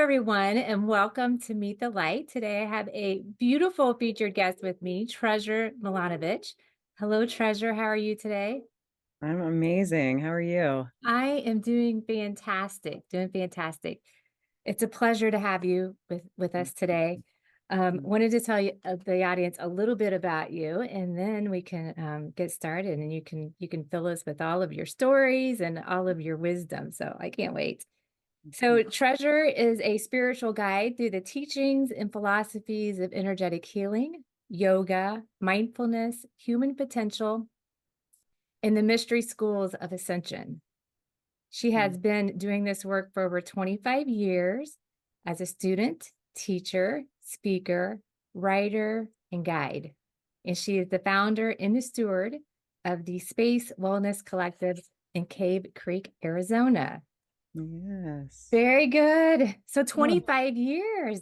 everyone, and welcome to Meet the Light. Today, I have a beautiful featured guest with me, Treasure Milinovich. Hello, Treasure. How are you today? I'm amazing. How are you? I am doing fantastic, doing fantastic. It's a pleasure to have you with us today. Wanted to tell you the audience a little bit about you, and then we can get started. And you can fill us with all of your stories and all of your wisdom. So I can't wait. So, Treasure is a spiritual guide through the teachings and philosophies of energetic healing, yoga, mindfulness, human potential, and the mystery schools of Ascension. She has been doing this work for over 25 years as a student, teacher, speaker, writer, and guide. And she is the founder and the steward of the Space Wellness Collective in Cave Creek, Arizona. Yes. Very good. So Oh, 25 years.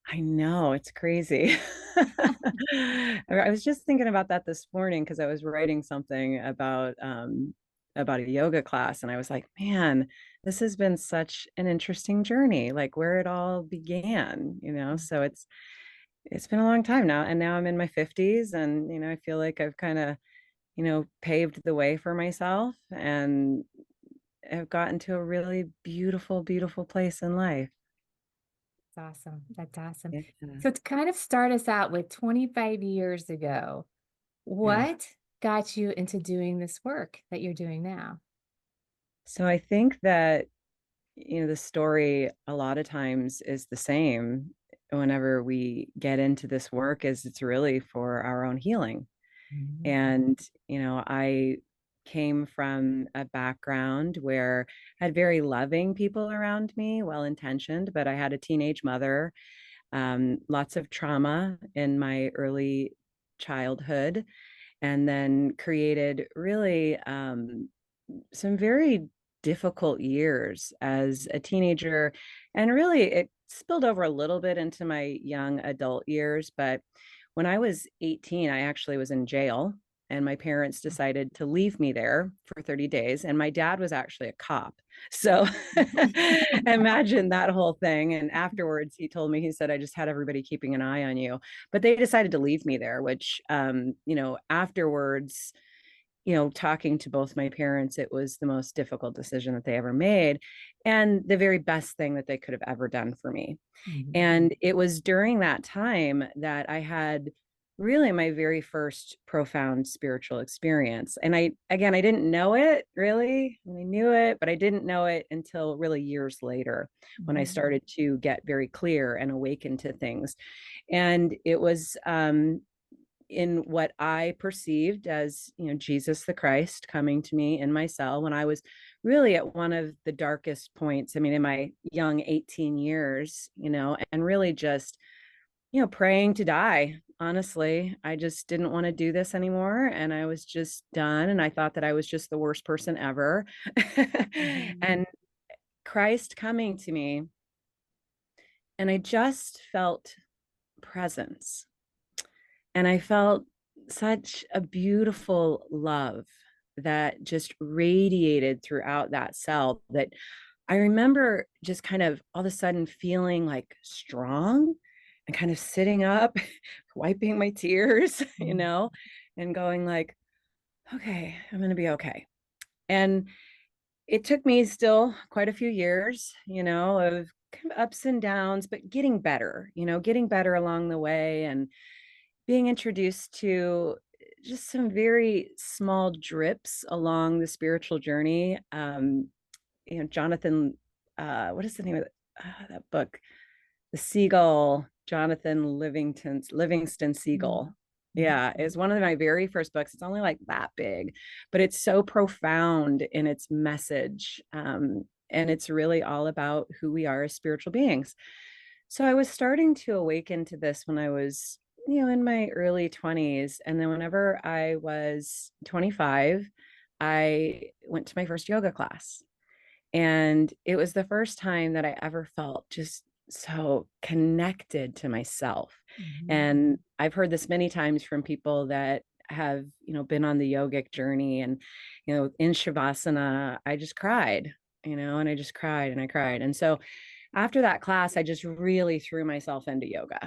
I know. It's crazy. I was just thinking about that this morning because I was writing something about a yoga class, and I was like, man, this has been such an interesting journey, like where it all began. So it's been a long time now, and now I'm in my 50s, and I feel like I've kind of, paved the way for myself and have gotten to a really beautiful, beautiful place in life. That's awesome. That's awesome. Yeah. So to kind of start us out with 25 years ago, Yeah. what got you into doing this work that you're doing now? So I think that, the story a lot of times is the same whenever we get into this work is it's really for our own healing. Mhm. And, I came from a background where I had very loving people around me, well-intentioned, but I had a teenage mother, lots of trauma in my early childhood, and then created really some very difficult years as a teenager. And really, it spilled over a little bit into my young adult years. But when I was 18, I actually was in jail. And my parents decided to leave me there for 30 days. And my dad was actually a cop. So imagine that whole thing. And afterwards, he told me, he said, I just had everybody keeping an eye on you. But they decided to leave me there, which, afterwards, talking to both my parents, it was the most difficult decision that they ever made and the very best thing that they could have ever done for me. Mhm. And it was during that time that I had really my very first profound spiritual experience. And again, I didn't know it really. I knew it, but I didn't know it until really years later when I Mhm. started to get very clear and awaken to things. And it was, in what I perceived as, Jesus the Christ coming to me in my cell when I was really at one of the darkest points. I mean, in my young 18 years, and really just, praying to die. Honestly, I just didn't want to do this anymore. And I was just done. And I thought that I was just the worst person ever. Mhm. And Christ coming to me, and I just felt presence. And I felt such a beautiful love that just radiated throughout that cell that I remember just kind of all of a sudden feeling like strong and kind of sitting up, wiping my tears, Mhm. and going like, okay, I'm going to be okay. And it took me still quite a few years, of kind of ups and downs, but getting better along the way and being introduced to just some very small drips along the spiritual journey. Jonathan, what is the name of that book? The Seagull, Jonathan Livingston Seagull. Mhm. Yeah, is one of my very first books. It's only like that big, but it's so profound in its message. And it's really all about who we are as spiritual beings. So I was starting to awaken to this when I was, in my early 20s. And then whenever I was 25, I went to my first yoga class. And it was the first time that I ever felt just so connected to myself. Mhm. And I've heard this many times from people that have, been on the yogic journey and, in Shavasana, I just cried, and I just cried and I cried. And so after that class, I just really threw myself into yoga.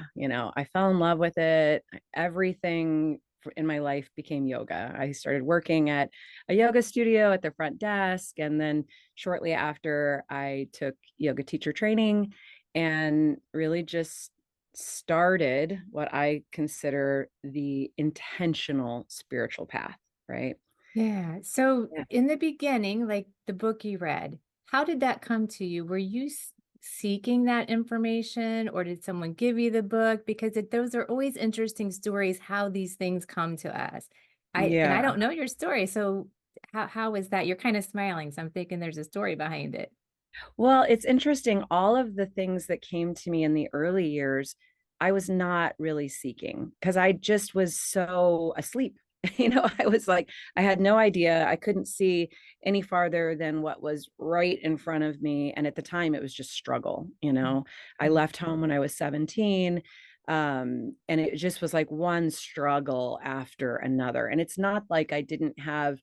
I fell in love with it. Everything in my life became yoga. I started working at a yoga studio at the front desk. And then shortly after, I took yoga teacher training and really just started what I consider the intentional spiritual path, right? Yeah. So Yeah. in the beginning, like the book you read, how did that come to you? Were you seeking that information or did someone give you the book? Because those are always interesting stories, how these things come to us. I Yeah. don't know your story. So how is that? You're kind of smiling. So I'm thinking there's a story behind it. Well, it's interesting. All of the things that came to me in the early years, I was not really seeking because I just was so asleep. I was like, I had no idea. I couldn't see any farther than what was right in front of me. And at the time, it was just struggle. I Mhm. left home when I was 17. And it just was like one struggle after another. And it's not like I didn't have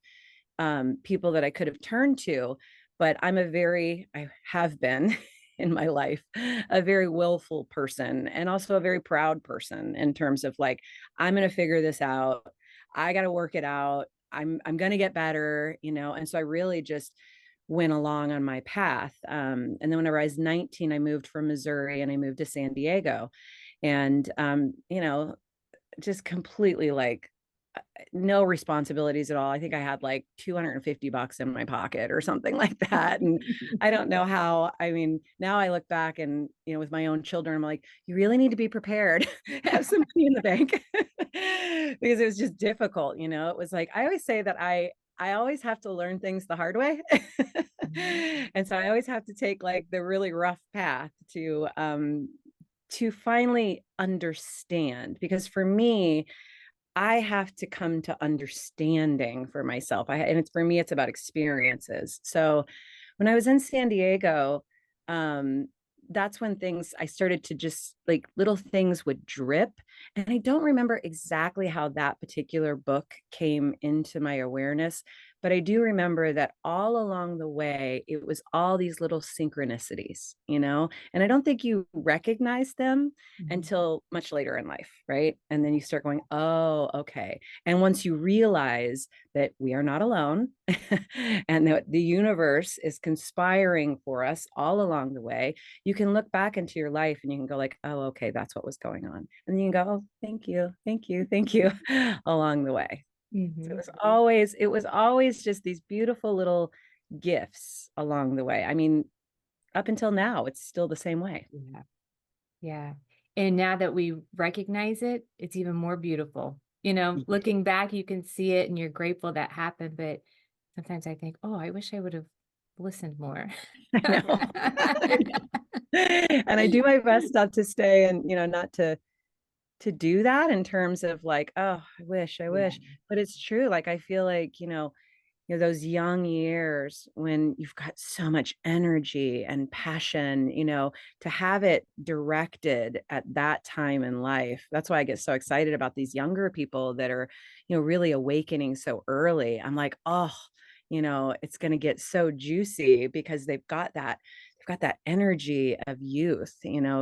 people that I could have turned to. But I have been in my life a very willful person and also a very proud person in terms of like, I'm going to figure this out. I got to work it out. I'm going to get better, And so I really just went along on my path. And then whenever I was 19, I moved from Missouri and I moved to San Diego. And, just completely like no responsibilities at all. I think I had like $250 in my pocket or something like that. And I don't know how, I mean, now I look back and, with my own children, I'm like, you really need to be prepared, have some money in the bank because it was just difficult. It was like, I always say that I always have to learn things the hard way. Mhm. And so I always have to take like the really rough path to finally understand, because for me, I have to come to understanding for myself. And it's for me, it's about experiences. So when I was in San Diego, um, that's when I started to just like little things would drip. And I don't remember exactly how that particular book came into my awareness, but I do remember that all along the way, it was all these little synchronicities, and I don't think you recognize them Mhm. until much later in life, right? And then you start going, oh, okay. And once you realize that we are not alone and that the universe is conspiring for us all along the way, you can look back into your life and you can go like, oh, okay, that's what was going on. And then you can go, oh, thank you, thank you, thank you along the way. So Mhm. it was always just these beautiful little gifts along the way. I mean, up until now, it's still the same way. Yeah. Yeah. And now that we recognize it, it's even more beautiful. Looking back, you can see it and you're grateful that happened. But sometimes I think, oh, I wish I would have listened more. I know. And I do my best not to stay and, not to do that in terms of like, oh, I Yeah. wish. But it's true. Like I feel like, those young years when you've got so much energy and passion, to have it directed at that time in life. That's why I get so excited about these younger people that are, really awakening so early. I'm like, oh, it's going to get so juicy because they've got that energy of youth,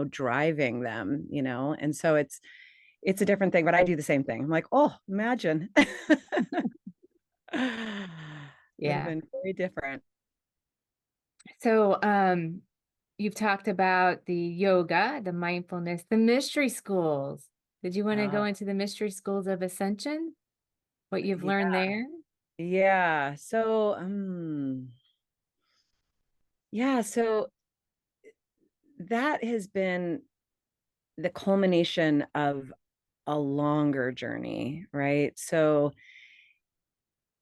driving them, and so it's a different thing, but I do the same thing. I'm like, oh, imagine. Would have Yeah. been very different. So, you've talked about the yoga, the mindfulness, the mystery schools. Did you want to go Oh, into the mystery schools of Ascension? What you've yeah. learned there? Yeah. So, yeah. So that has been the culmination of a longer journey, right? So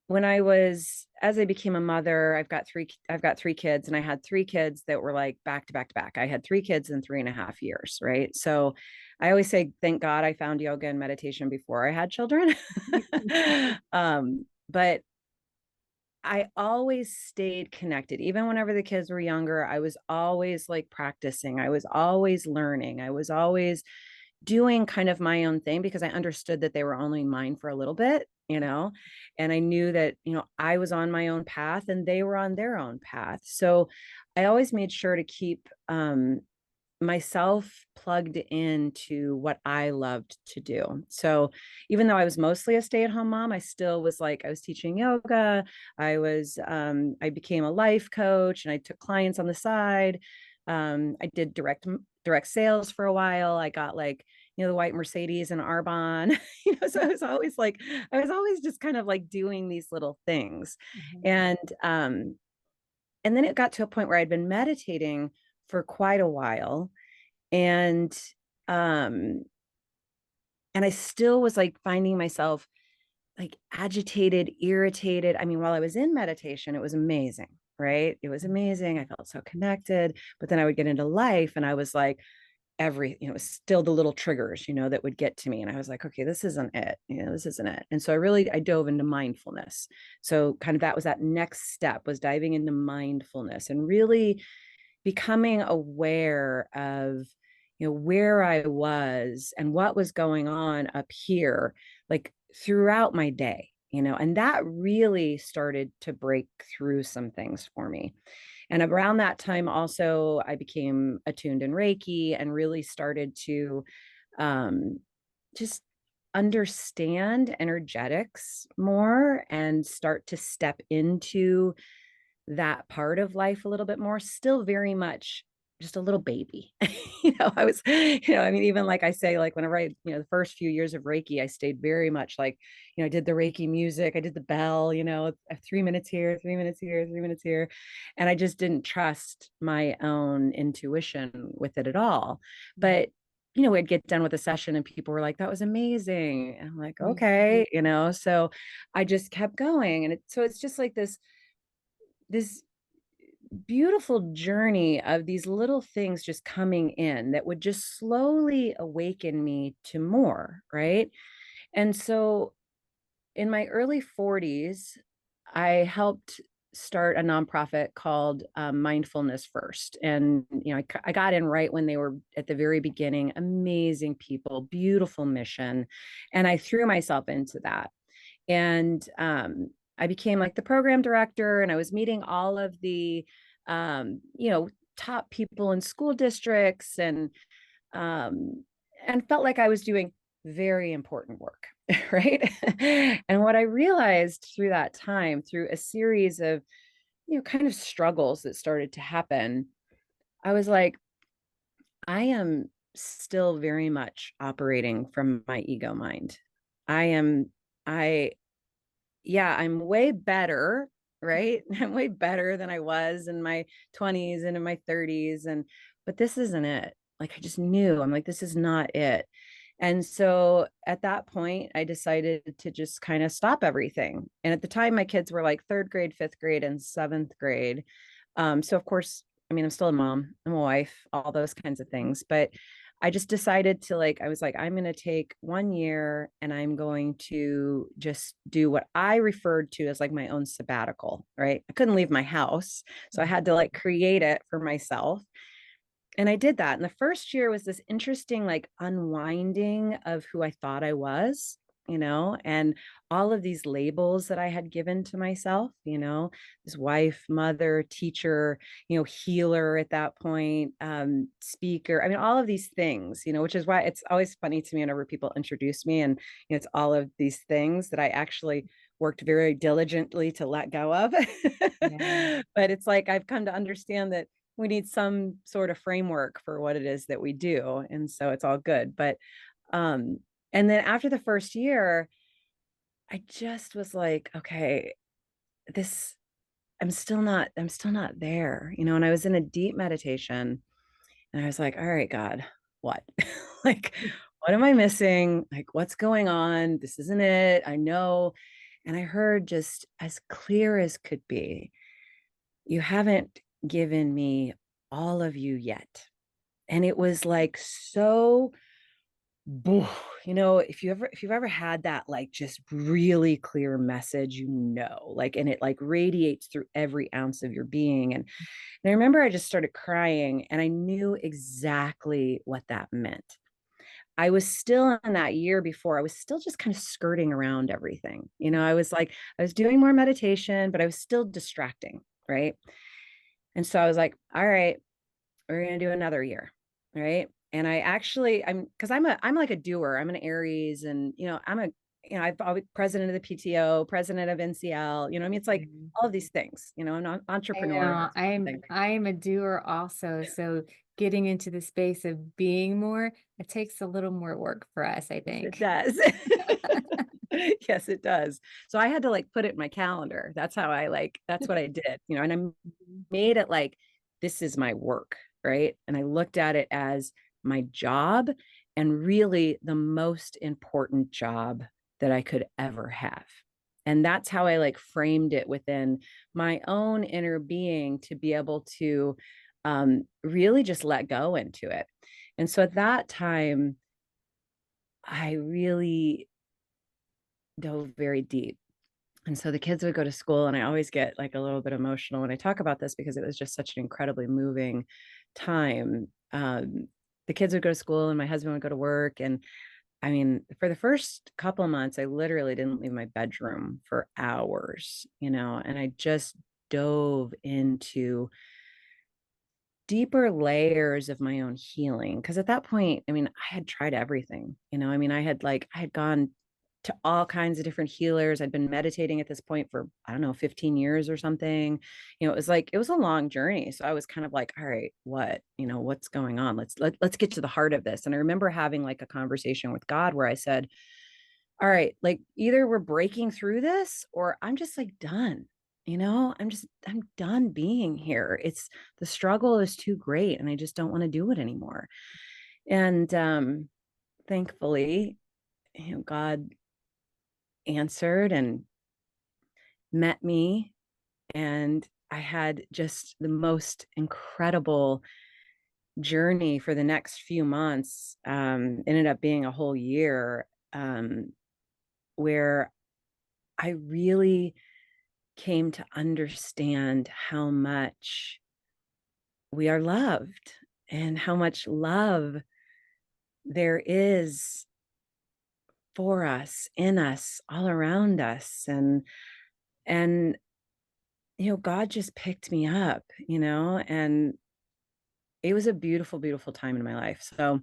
as I became a mother, I've got three kids, and I had three kids that were like back to back to back. I had three kids in 3.5 years, right? So I always say, thank God I found yoga and meditation before I had children. But I always stayed connected. Even whenever the kids were younger, I was always like practicing. I was always learning. I was always doing kind of my own thing because I understood that they were only mine for a little bit. you know, and I knew that, I was on my own path and they were on their own path. So I always made sure to keep myself plugged into what I loved to do. So even though I was mostly a stay-at-home mom, I still was like, I was teaching yoga. I became a life coach and I took clients on the side. I did direct sales for a while. I got like, the white Mercedes and Arbonne, so I was always just kind of like doing these little things. Mhm. And then it got to a point where I'd been meditating for quite a while, and um and I still was like finding myself like agitated, irritated. I mean, while I was in meditation, it was amazing, right? It was amazing. I felt so connected. But then I would get into life and I was like, it was still the little triggers, that would get to me. And I was like, okay, this isn't it. This isn't it. And so I dove into mindfulness. So kind of that was that next step, was diving into mindfulness and really becoming aware of, where I was and what was going on up here, like throughout my day, and that really started to break through some things for me. And around that time also, I became attuned in Reiki and really started to just understand energetics more and start to step into that part of life a little bit more. Still very much just a little baby. I was, I mean, even like I say, like whenever the first few years of Reiki, I stayed very much like, I did the Reiki music, I did the bell, 3 minutes here, 3 minutes here, 3 minutes here. And I just didn't trust my own intuition with it at all. But we'd get done with a session and people were like, that was amazing. And I'm like, Mhm. okay, so I just kept going. And so it's just like this beautiful journey of these little things just coming in that would just slowly awaken me to more, right? And so in my early 40s, I helped start a nonprofit called Mindfulness First. And, I got in right when they were at the very beginning, amazing people, beautiful mission. And I threw myself into that. And I became like the program director, and I was meeting all of the, top people in school districts, um, and felt like I was doing very important work, right? And what I realized through that time, through a series of, kind of struggles that started to happen, I was like, I am still very much operating from my ego mind. I am, I yeah, I'm way better, right? I'm way better than I was in my 20s and in my 30s. But this isn't it. Like, I just knew, I'm like, this is not it. And so at that point, I decided to just kind of stop everything. And at the time, my kids were like third grade, fifth grade, and seventh grade. So, of course, I mean, I'm still a mom, I'm a wife, all those kinds of things. But I just decided to I was like, I'm going to take 1 year and I'm going to just do what I referred to as like my own sabbatical, right? I couldn't leave my house. So I had to like create it for myself. And I did that. And the first year was this interesting, like unwinding of who I thought I was, and all of these labels that I had given to myself, this wife, mother, teacher, healer at that point, speaker. I mean, all of these things, which is why it's always funny to me whenever people introduce me and it's all of these things that I actually worked very diligently to let go of. Yeah. But it's like I've come to understand that we need some sort of framework for what it is that we do. And so it's all good. But, and then after the first year, I just was like, okay, this, I'm still not there, and I was in a deep meditation and I was like, all right, God, what? Like, what am I missing? Like, what's going on? This isn't it. I know. And I heard just as clear as could be, you haven't given me all of you yet. And it was like so if you've ever had that like just really clear message, like, and it like radiates through every ounce of your being. And I remember I just started crying and I knew exactly what that meant. I was still in that year before, I was still just kind of skirting around everything. I was like, I was doing more meditation, but I was still distracting. Right. And so I was like, all right, we're going to do another year. Right. And because I'm like a doer. I'm an Aries, and, I've always president of the PTO, president of NCL, I mean, it's like Mhm. all of these things, I'm an I entrepreneur. know. I am a doer also. So getting into the space of being more, it takes a little more work for us, I Yes, it think. does. Yes, it does. So I had to like put it in my calendar. That's what I did, and I Mhm. made it like, this is my work, right? And I looked at it as my job, and really the most important job that I could ever have. And that's how I like framed it within my own inner being, to be able to really just let go into it. And so at that time, I really dove very deep. And so the kids would go to school, and I always get like a little bit emotional when I talk about this, because it was just such an incredibly moving time. The kids would go to school and my husband would go to work. And I mean, for the first couple of months, I literally didn't leave my bedroom for hours, and I just dove into deeper layers of my own healing. Because at that point, I mean, I had tried everything, I mean, I had gone to all kinds of different healers. I'd been meditating at this point for, I don't know, 15 years or something. It was a long journey. So I was kind of like, all right, what's going on? Let's get to the heart of this. And I remember having like a conversation with God where I said, all right, like either we're breaking through this, or I'm just like done. I'm done being here. The struggle is too great, and I just don't want to do it anymore. And thankfully, God answered and met me, and I had just the most incredible journey for the next few months. Ended up being a whole year, where I really came to understand how much we are loved, and how much love there is for us, in us, all around us. And God just picked me up, and it was a beautiful, beautiful time in my life. So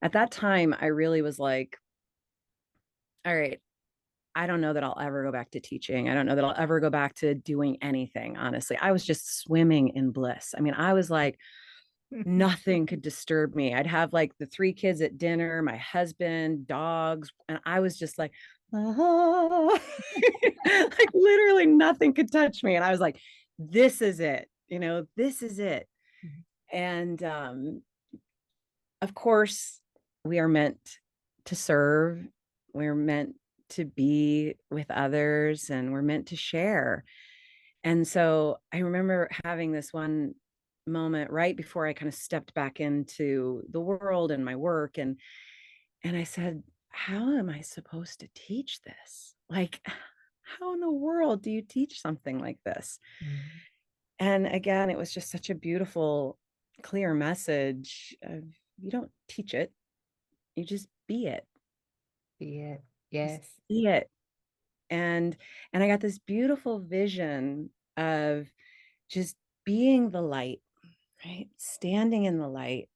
at that time, I really was like, all right, I don't know that I'll ever go back to teaching. I don't know that I'll ever go back to doing anything. Honestly, I was just swimming in bliss. I mean, I was like, nothing could disturb me. I'd have like the three kids at dinner, my husband, dogs, and I was just like, ah. Like literally nothing could touch me. And I was like, this is it, this is it. And of course, we are meant to serve, we're meant to be with others, and we're meant to share. And so I remember having this one moment right before I kind of stepped back into the world and my work, and I said, how am I supposed to teach this? Like, how in the world do you teach something like this? Mhm. And again, it was just such a beautiful, clear message of, you don't teach it, you just be it. Be it. Just Yes. be it. And I got this beautiful vision of just being the light, right? Standing in the light,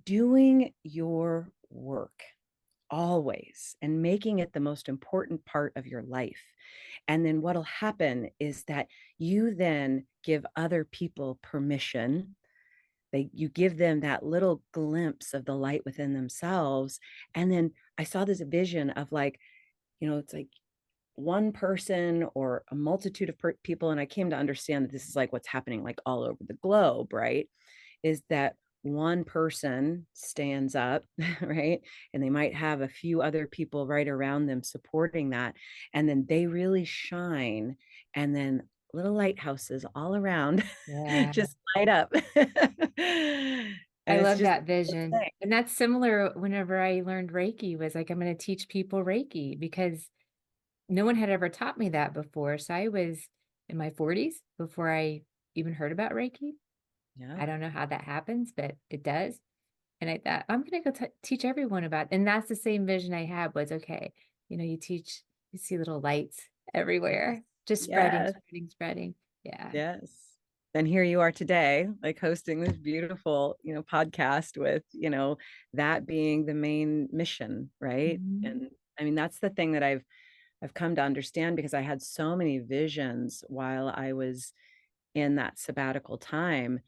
doing your work always, and making it the most important part of your life. And then what'll happen is that you then give other people permission. You give them that little glimpse of the light within themselves. And then I saw this vision of like, it's like one person or a multitude of people. And I came to understand that this is like what's happening like all over the globe, right? Is that one person stands up, right? And they might have a few other people right around them supporting that. And then they really shine. And then little lighthouses all around Yeah. just light up. And I it's love just that vision. And that's similar whenever I learned Reiki was like, I'm going to teach people Reiki because no one had ever taught me that before. So I was in my 40s before I even heard about Reiki. yeah. I don't know how that happens, but it does. And I thought, I'm gonna go teach everyone about, and that's the same vision I had was, okay, you teach, you see little lights everywhere, just spreading, Yes. spreading, spreading. Yeah. Yes. And here you are today, like hosting this beautiful, podcast with, that being the main mission, right? Mhm. And I mean, that's the thing that I've come to understand because I had so many visions while I was in that sabbatical time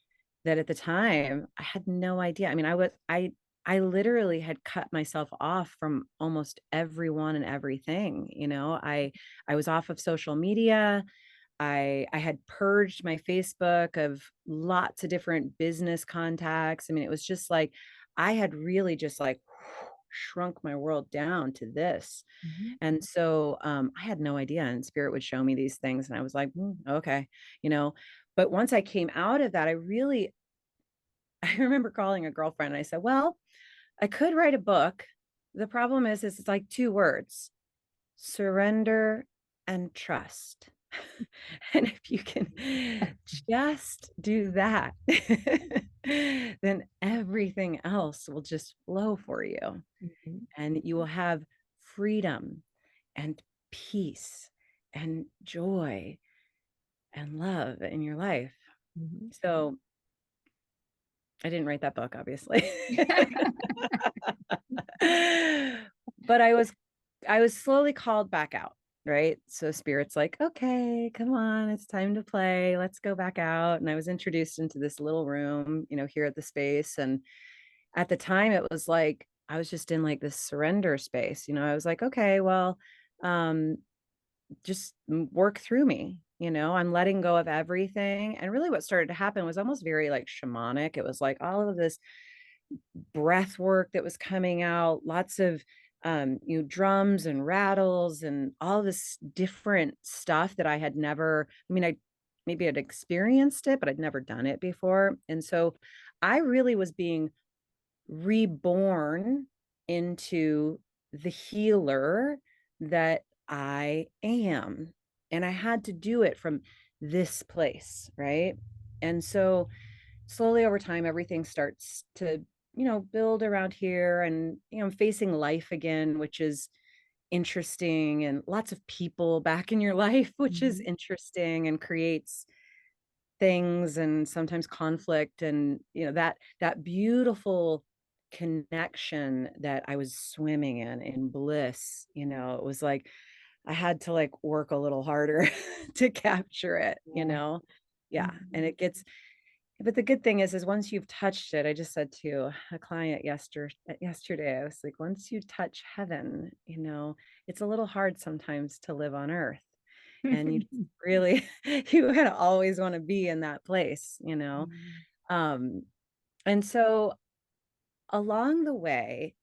that at the time I had no idea. I mean, I literally had cut myself off from almost everyone and everything, I was off of social media. I had purged my Facebook of lots of different business contacts. I mean, it was just like I had really just like shrunk my world down to this. Mhm. And so I had no idea. And spirit would show me these things. And I was like, okay, you know. But once I came out of that, I remember calling a girlfriend and I said, well, I could write a book. The problem is it's like two words: surrender and trust. And if you can just do that, then everything else will just flow for you. Mhm. And you will have freedom and peace and joy and love in your life. Mhm. So I didn't write that book, obviously. But I was slowly called back out, right? So spirit's like, okay, come on, it's time to play. Let's go back out. And I was introduced into this little room, here at the space. And at the time it was like I was just in like this surrender space. I was like, okay, well, um, just work through me. I'm letting go of everything. And really what started to happen was almost very like shamanic. It was like all of this breath work that was coming out, lots of drums and rattles and all this different stuff that I had never, I mean, I maybe I'd experienced it, but I'd never done it before. And so I really was being reborn into the healer that I am. And I had to do it from this place, right? And so slowly over time, everything starts to, build around here. And, I'm facing life again, which is interesting, and lots of people back in your life, which is Mhm. interesting and creates things and sometimes conflict. And that beautiful connection that I was swimming in bliss. It was like I had to like work a little harder to capture it. Yeah. Yeah. And Mhm. it gets, but the good thing is once you've touched it, I just said to a client yesterday, I was like, once you touch heaven, it's a little hard sometimes to live on earth. And you really, you gotta always want to be in that place. Mhm. Um, and so along the way,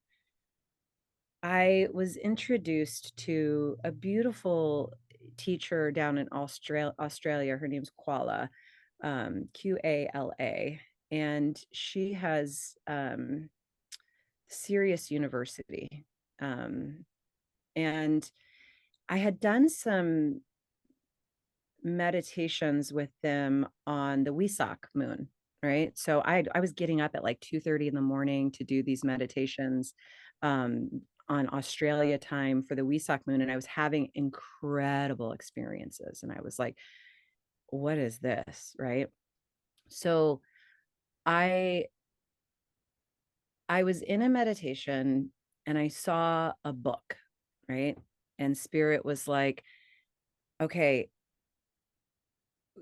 I was introduced to a beautiful teacher down in Australia. Her name's Qala, and she has Sirius University. Um, and I had done some meditations with them on the Wesak moon, right? So I was getting up at like 2:30 in the morning to do these meditations on Australia time for the Wesak moon, and I was having incredible experiences. And I was like, what is this, right? So I I was in a meditation and I saw a book, right? And spirit was like, okay,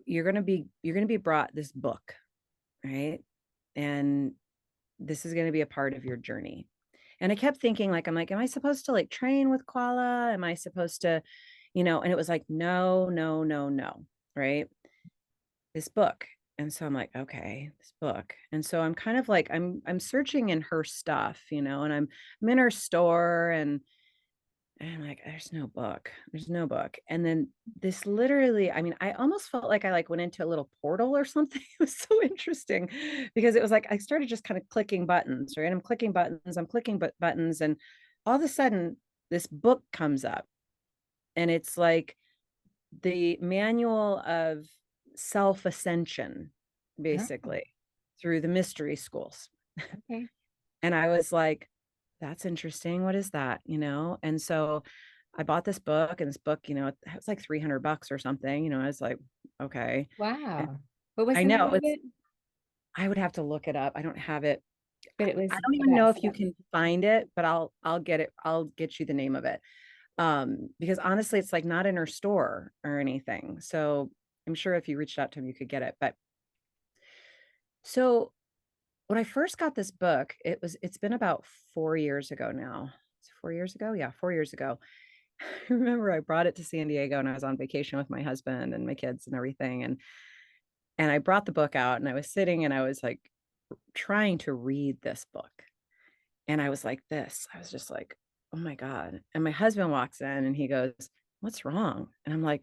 you're going to be brought this book, right? And this is going to be a part of your journey. And I kept thinking, like, I'm like, am I supposed to like train with Koala? Am I supposed to, and it was like, no, no, no, no, right? This book. And so I'm like, okay, this book. And so I'm kind of like, I'm searching in her stuff, and I'm in her store, and I'm like, there's no book. There's no book. And then this literally, I mean, I almost felt like I like went into a little portal or something. It was so interesting because it was like I started just kind of clicking buttons, right? I'm clicking buttons, I'm clicking buttons, and all of a sudden this book comes up, and it's like the manual of self ascension, Oh, basically, through the mystery schools. okay. And I was like, that's interesting. What is that? And so I bought this book, and this book, it was like $300 or something. I was like, okay. And Wow. What was I the name know of it? I would have to look it up. I don't have it. But it I was don't even about know if you sex. can find it, but I'll get it. I'll get you the name of it. Because honestly, it's like not in her store or anything. So I'm sure if you reached out to him, you could get it. But so when I first got this book, it's been about 4 years ago now. It's 4 years ago. Yeah, 4 years ago. I remember I brought it to San Diego, and I was on vacation with my husband and my kids and everything. And I brought the book out, and I was sitting, and I was like trying to read this book. And I was like this. I was just like, oh my God. And my husband walks in, and he goes, what's wrong? And I'm like,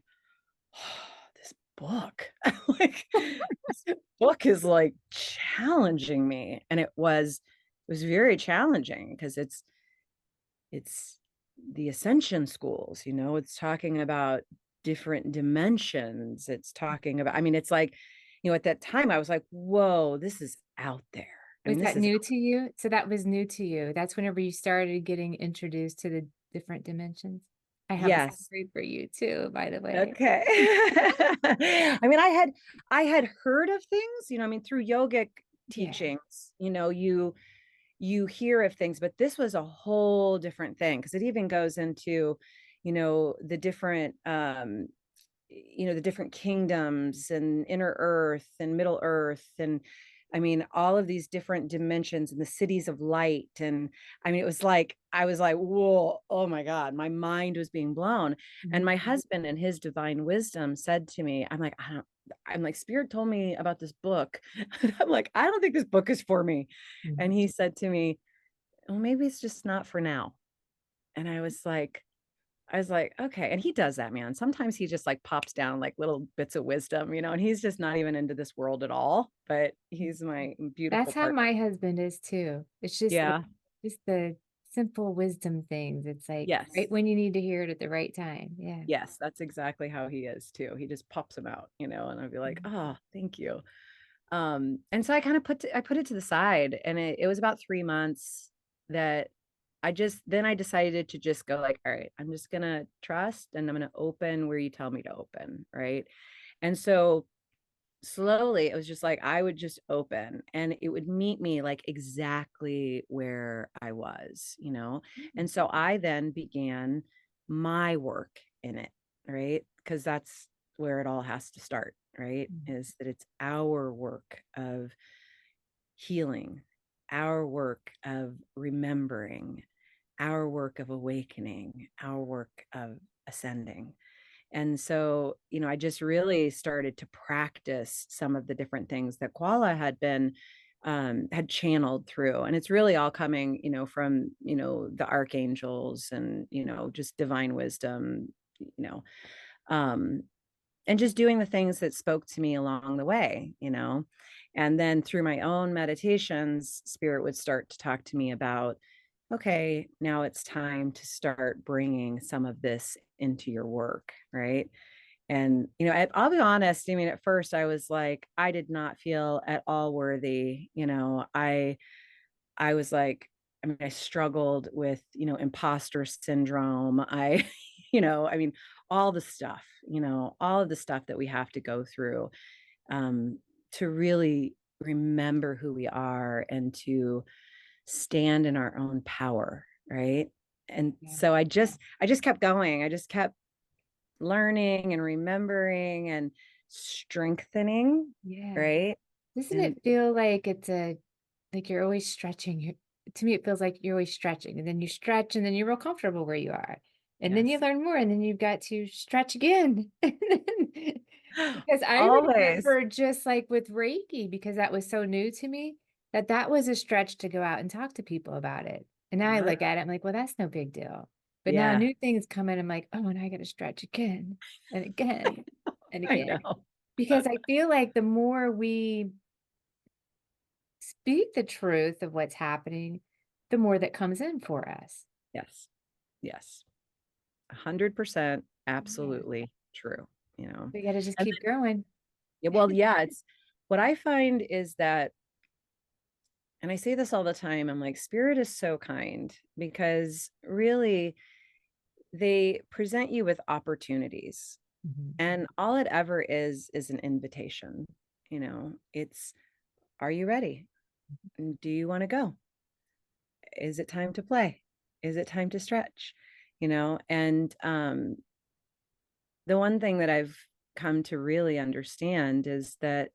oh, this book. Like, this book is like challenging me. And it was very challenging because it's the Ascension schools, it's talking about different dimensions. It's talking about, I mean, it's like, at that time I was like, whoa, this is out there. I Was mean, this that is, new to you? So that was new to you. That's whenever you started getting introduced to the different dimensions. I have a yes. story for you too, by the way. Okay. I mean, I had heard of things, I mean, through yogic Yeah. teachings, you hear of things, but this was a whole different thing, because it even goes into, the different the different kingdoms and inner earth and middle earth, and I mean all of these different dimensions and the cities of light. And I mean, it was like, I was like, whoa, oh my God, my mind was being blown. And my Mhm. husband, in his divine wisdom, said to me, I'm like, Spirit told me about this book. And I'm like, I don't think this book is for me. And Mhm. he said to me, well, maybe it's just not for now. And I was like, okay. And he does that, man. Sometimes he just like pops down like little bits of wisdom, and he's just not even into this world at all, but he's my That's beautiful how partner. my husband is too. It's just like Yeah. just the simple wisdom things. It's like right Yes. when you need to hear it at the right time. Yeah. Yes. That's exactly how he is too. He just pops them out, and I'd be like, Mhm. oh, thank you. And so I kind of I put it to the side, and it was about 3 months that then I decided to just go like, all right, I'm just gonna trust, and I'm gonna open where you tell me to open. Right. And so slowly it was just like I would just open, and it would meet me like exactly where I was. And so I then began my work in it, right? Because that's where it all has to start, right? Mhm. Is that it's our work of healing, our work of remembering, our work of awakening, our work of ascending. And so, I just really started to practice some of the different things that Kuala had channeled through. And it's really all coming, from, the archangels and, just divine wisdom, you know, um, and just doing the things that spoke to me along the way. And then through my own meditations, Spirit would start to talk to me about, okay, now it's time to start bringing some of this into your work, right? And I'll be honest, I mean, at first I was like, I did not feel at all worthy. I was like, I mean, I struggled with, imposter syndrome. I mean, all of the stuff that we have to go through, um, to really remember who we are and to stand in our own power. Right. And Yeah. so I just kept going. I just kept learning and remembering and strengthening. Yeah. Right. Doesn't And it feel like like you're always stretching? To me, it feels like you're always stretching, and then you stretch, and then you're real comfortable where you are. And then you yes, learn more, and then you've got to stretch again. Because I always. remember just like with Reiki, because that was so new to me, that was a stretch to go out and talk to people about it. And now I Yeah. look at it, I'm like, well, that's no big deal. But now Yeah. new things come in, I'm like, oh, and I got to stretch again and again and I again. know. Because I feel like the more we speak the truth of what's happening, the more that comes in for us. Yes. Yes. 100% Yeah. absolutely true. You know. We got to just And keep growing. yeah, well, yeah, it's what I find is that and I say this all the time, I'm like, spirit is so kind because really they present you with opportunities. Mhm. And all it ever is an invitation. It's, are you ready? Do you want to go? Is it time to play? Is it time to stretch? And the one thing that I've come to really understand is that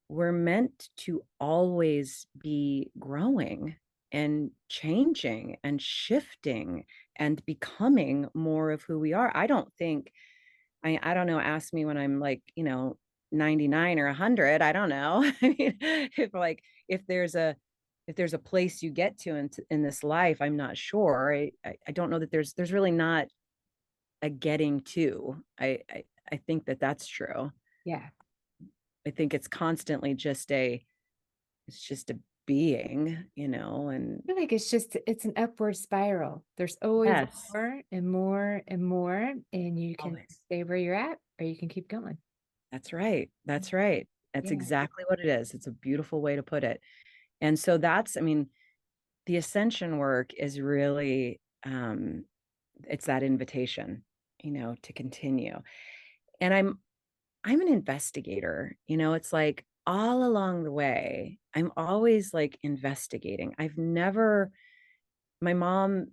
we're meant to always be growing and changing and shifting and becoming more of who we are. I don't think, I don't know, ask me when I'm like, 99 or 100, I don't know. I mean, if there's a if there's a place you get to in this life, I'm not sure. I don't know that there's really not a getting to. I think that that's true. Yeah. I think it's constantly it's just a being, and I feel like it's an upward spiral. There's always yes, more and more and more, and you can always. stay where you're at or you can keep going. That's right. That's right. That's Yeah. exactly what it is. It's a beautiful way to put it. And so that's, I mean, the ascension work is really it's that invitation, to continue. And I'm an investigator. It's like all along the way, I'm always like investigating. I've never My mom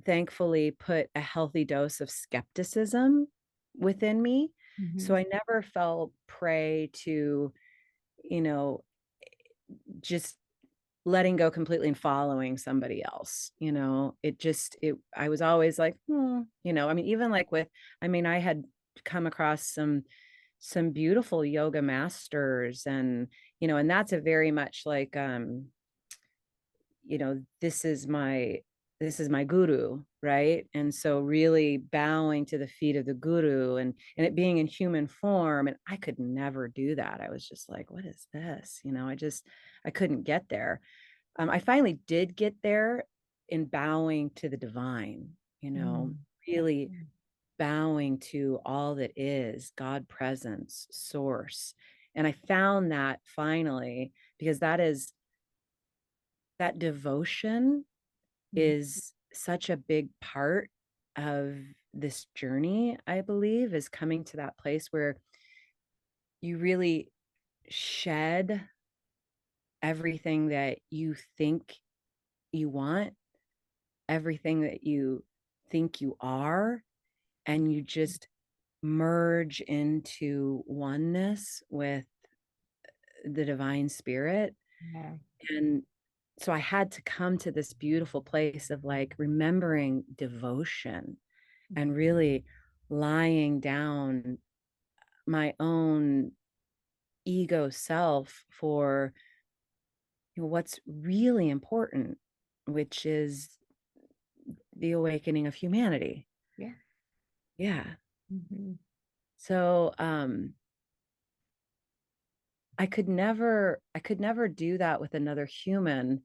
thankfully put a healthy dose of skepticism within me. So Mhm. I never fell prey to, you know, just letting go completely and following somebody else. I was always like, I mean, even like I had come across some beautiful yoga masters, and that's a very much like, you know this is my guru, right? And so really bowing to the feet of the guru, and it being in human form, and I could never do that. I was just like, what is this? I couldn't get there. I finally did get there in bowing to the divine, Mm. really bowing to all that is God presence, source. And I found that finally, because that devotion Mhm. is such a big part of this journey, I believe, is coming to that place where you really shed everything that you think you want, everything that you think you are, and you just merge into oneness with the divine spirit. Yeah. And so I had to come to this beautiful place of like remembering devotion and really lying down my own ego self for what's really important, which is the awakening of humanity. Yeah. Yeah. Mhm. So I could never do that with another human.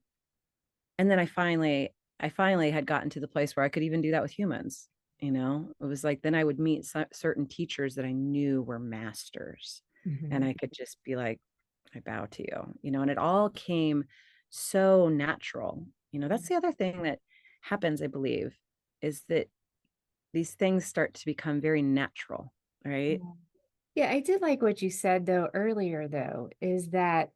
And then I finally had gotten to the place where I could even do that with humans. It was like, then I would meet certain teachers that I knew were masters, and Mhm. I could just be like, I bow to you, and it all came so natural. That's the other thing that happens, I believe, is that these things start to become very natural, right? Yeah. Yeah, I did like what you said though earlier though, is that,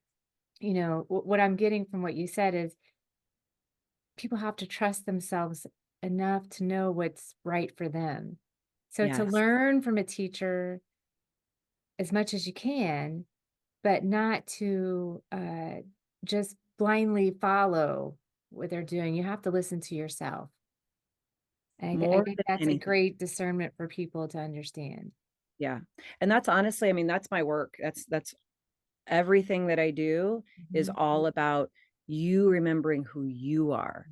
what I'm getting from what you said is people have to trust themselves enough to know what's right for them. So to Yes. learn from a teacher as much as you can, but not to just blindly follow what they're doing. You have to listen to yourself. I More think than that's a anything. great discernment for people to understand. Yeah. And that's honestly, I mean, that's my work. That's everything that I do is Mhm. all about you remembering who you are,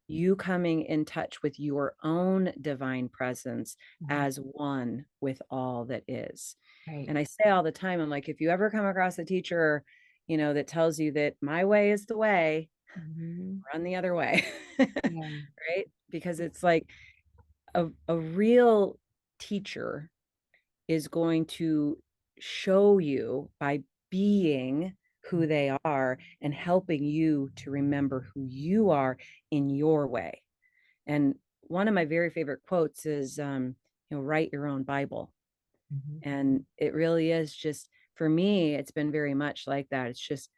you coming in touch with your own divine presence Mhm. as one with all that is. Right. And I say all the time, I'm like, if you ever come across a teacher, that tells you that my way is the way, Mhm. run the other way. Yeah. Right? Because it's like a real teacher is going to show you by being who they are and helping you to remember who you are in your way. And one of my very favorite quotes is, write your own Bible. Mhm. And it really is just, for me, it's been very much like that. It's just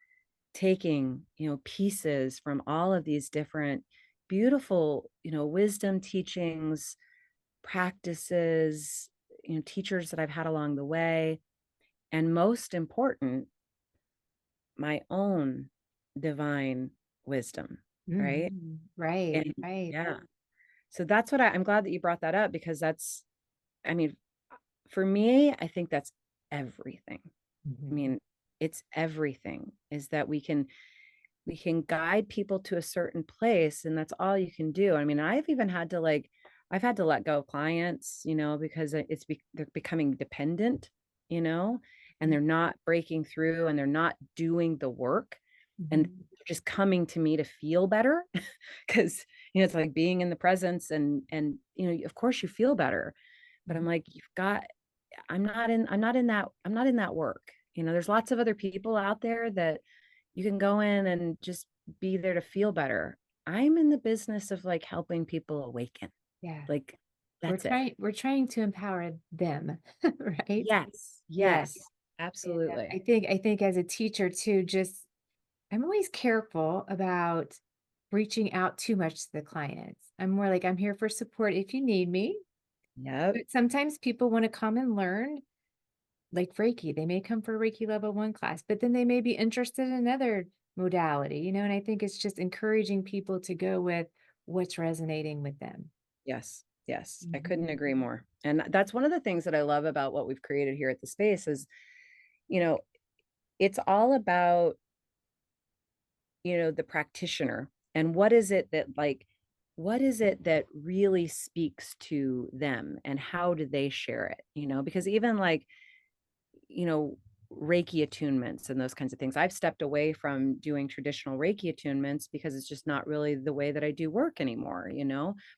taking, pieces from all of these different beautiful, wisdom teachings, practices, teachers that I've had along the way. And most important, my own divine wisdom, right? Mhm. Right, And right. yeah. So that's what I'm glad that you brought that up, because that's, I mean, for me, I think that's everything. I Mhm. mean, it's everything, is that we can guide people to a certain place, and that's all you can do. I mean, I've had to let go of clients, because they're becoming dependent, you know, and they're not breaking through and they're not doing the work, and Mhm. they're just coming to me to feel better because it's like being in the presence, and of course you feel better, but I'm Mhm. like, I'm not in that work. There's lots of other people out there that you can go in and just be there to feel better. I'm in the business of like helping people awaken. Yeah. Like, that's it. We're trying to empower them, right? Yes. Yeah. Yes. And, Absolutely. I think as a teacher too, just I'm always careful about reaching out too much to the clients. I'm more like, I'm here for support if you need me. Yep. But sometimes people want to come and learn, like Reiki. They may come for a Reiki level one class, but then they may be interested in another modality, and I think it's just encouraging people to go with what's resonating with them. Yes. Yes. I Mhm. couldn't agree more. And that's one of the things that I love about what we've created here at the space is, you know, it's all about, the practitioner, and what is it that really speaks to them, and how do they share it, because even like, you know Reiki attunements and those kinds of things, I've stepped away from doing traditional Reiki attunements because it's just not really the way that I do work anymore,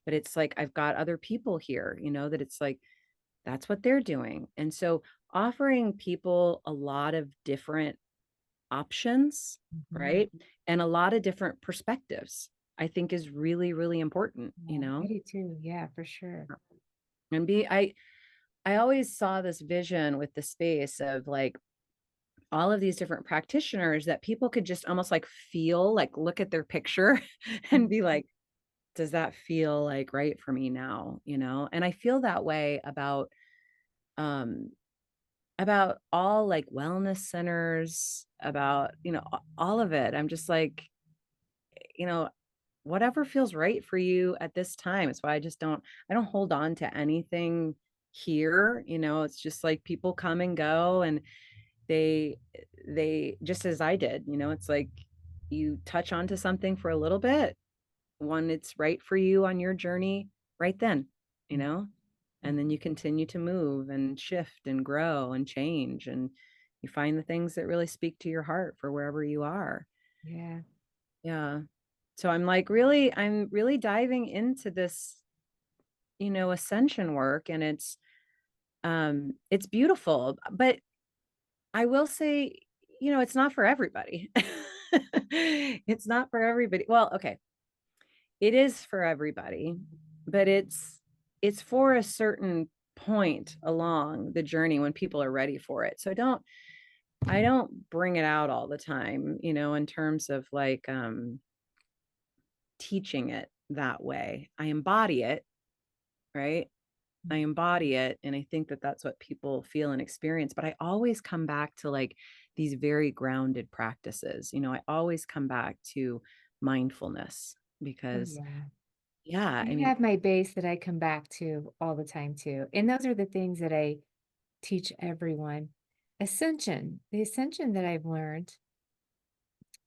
but it's like I've got other people here, that it's like that's what they're doing. And so offering people a lot of different options, Mhm. right? And a lot of different perspectives, I think is really, really important, Yeah, I do too. Yeah, for sure. And I always saw this vision with the space of like all of these different practitioners that people could just almost like feel, like look at their picture and Mhm. be like, does that feel like right for me now? And I feel that way um about all like wellness centers, about, all of it. I'm just like, you know, whatever feels right for you at this time. It's why I don't hold on to anything here. It's just like people come and go, and they they just as I did, it's like you touch onto something for a little bit when it's right for you on your journey right then, you Mhm. know, and then you continue to move and shift and grow and change, and you find the things that really speak to your heart for wherever you are. Yeah. Yeah. So I'm really diving into this, ascension work, and it's beautiful, but I will say, it's not for everybody. It's not for everybody. Well, okay, it is for everybody, but it's for a certain point along the journey when people are ready for it. So I don't bring it out all the time, in terms of like teaching it that way. I embody it, right? I embody it, and I think that that's what people feel and experience, but I always come back to like these very grounded practices. I always come back to mindfulness Oh, because yeah. yeah, I I mean, have my base that I come back to all the time too. And those are the things that I teach everyone. The ascension that I've learned,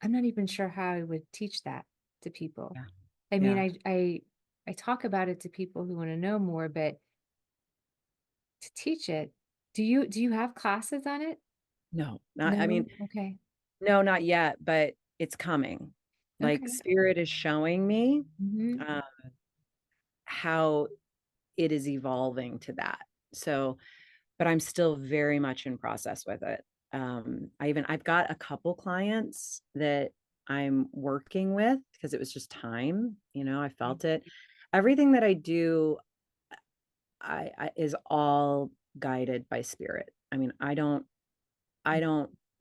I'm not even sure how I would teach that to people. yeah, I mean, yeah. I talk about it to people who want to know more, but to teach it, do you have classes on it? No, not I mean, No? Okay. no, not yet, but it's coming. Like Okay. spirit is showing me Mhm. uh, how it is evolving to that. So, but I'm still very much in process with it. I've got a couple clients that I'm working with because it was just time, I felt it. Everything that I do, I is all guided by spirit. I mean, I don't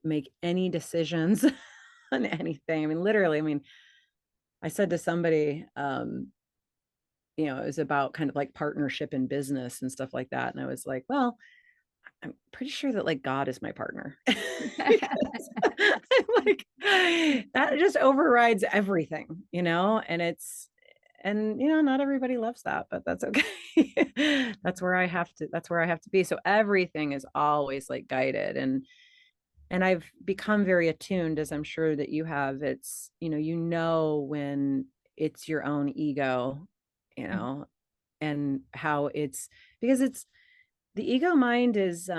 make any decisions on anything. I mean, literally, I mean, I said to somebody, it was about kind of like partnership in business and stuff like that. And I was like, well, I'm pretty sure that like God is my partner. Because I'm like, that just overrides everything, and not everybody loves that, but that's okay. That's where I have to be. So everything is always like guided, and I've become very attuned, as I'm sure that you have. It's, when it's your own ego, you know, and how it's because it's the ego mind is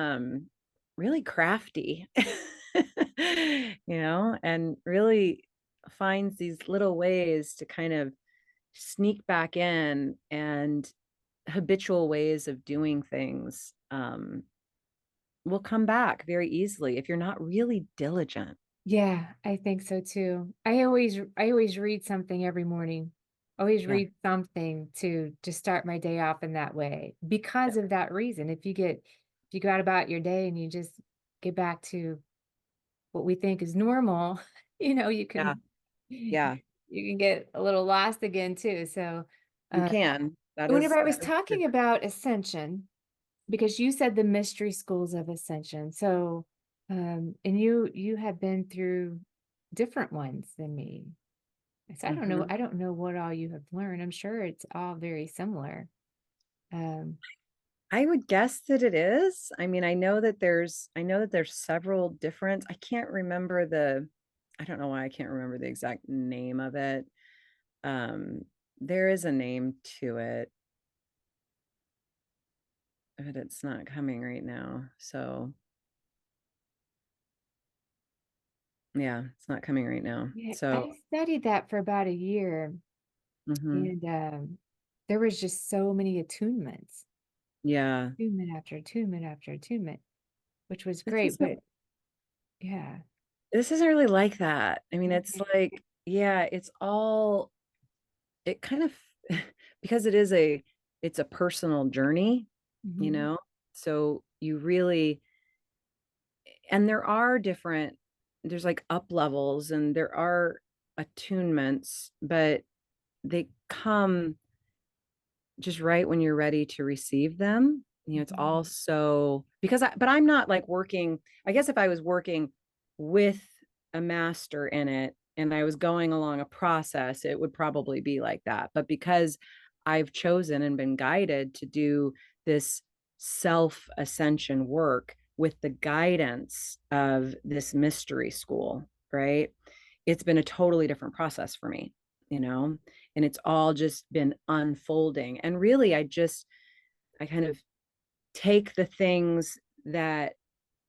really crafty, and really finds these little ways to kind of sneak back in, and habitual ways of doing things will come back very easily if you're not really diligent. Yeah, I think so too. I always read something every morning. Always Yeah. read something to start my day off in that way because of that reason. If you go out about your day and you just get back to what we think is normal, you Yeah. can Yeah. you can get a little lost again too. So, You uh, can. That whenever is I that was is true. talking about ascension, because you said the mystery schools of ascension. So, and you have been through different ones than me. So Mhm. I don't know what all you have learned. I'm sure it's all very similar. Um, I would guess that it is. I mean, I know that there's several different. I don't know why I can't remember the exact name of it. Um, there is a name to it, but it's not coming right now. So yeah, it's not coming right now. yeah, So I studied that for about a year, mhm. and there was just so many attunements, Yeah. attunement after attunement after attunement, which was This great. But isn't yeah, this isn't really like that. I mean, it's okay. like, yeah, it kind of because it's a personal journey, you Mhm. know? So you really and there's like up levels and there are attunements, but they come just right when you're ready to receive them. It's Mhm. also but I'm not like working. I guess if I was working with a master in it and I was going along a process, it would probably be like that. But because I've chosen and been guided to do this self ascension work with the guidance of this mystery school, right? It's been a totally different process for me, you know? And it's all just been unfolding. And really, I kind of take the things that